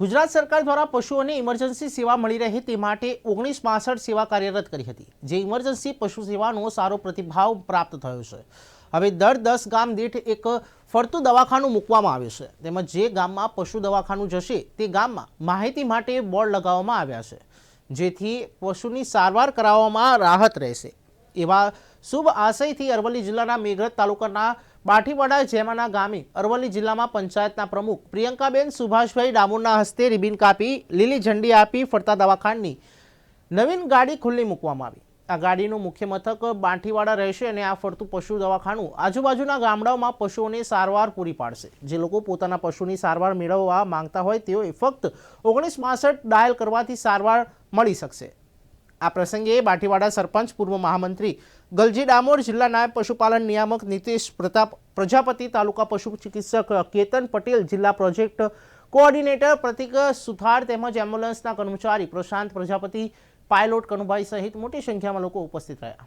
ગુજરાત સરકાર દ્વારા પશુઓને ઇમરજન્સી સેવા મળી રહે તે માટે 1962 સેવા કાર્યરત કરી હતી, જે ઇમરજન્સી પશુ સેવાનો સારો પ્રતિભાવ પ્રાપ્ત થયો છે। હવે દર 10 ગામ દીઠ એક ફરતું દવાખાનું મૂકવામાં આવ્યું છે, તેમજ જે ગામમાં પશુ દવાખાનું જશે તે ગામમાં માહિતી માટે બોર્ડ લગાવવામાં આવ્યા છે, જેથી પશુની સારવાર કરાવવામાં રાહત રહેશે। એવા શુભ આશયથી અરવલ્લી જિલ્લાના મેઘરજ તાલુકાના બાઠીવાડા જેમાના ગામે અરવલ્લી જિલ્લામાં પંચાયતના પ્રમુખ પ્રિયંકાબેન સુભાષભાઈ ડામોરના હસ્તે રિબિન કાપી લીલી ઝંડી આપી ફરતા દવાખાનાની નવીન ગાડી ખુલ્લી મૂકવામાં આવી। આ ગાડીનું મુખ્ય મથક બાઠીવાડા રહેશે અને આ ફરતું પશુ દવાખાનું આજુબાજુના ગામડાઓમાં પશુઓને સારવાર પૂરી પાડશે। જે લોકો પોતાના પશુની સારવાર મેળવવા માંગતા હોય તેઓએ ફક્ત 1962 ડાયલ કરવાથી સારવાર મળી શકશે। આ પ્રસંગે બાઠીવાડા સરપંચ પૂર્વ મહામંત્રી ગલજી ડામોર, જિલ્લા નાયબ પશુપાલન નિયામક નીતિશ પ્રજાપતિ, તાલુકા પશુ ચિકિત્સક કેતન પટેલ, જિલ્લા પ્રોજેક્ટ કોઓર્ડિનેટર પ્રતિક સુથાર તેમજ એમ્બ્યુલન્સના કર્મચારી પ્રશાંત પ્રજાપતિ, પાયલોટ કનુભાઈ સહિત મોટી સંખ્યામાં લોકો ઉપસ્થિત રહ્યા।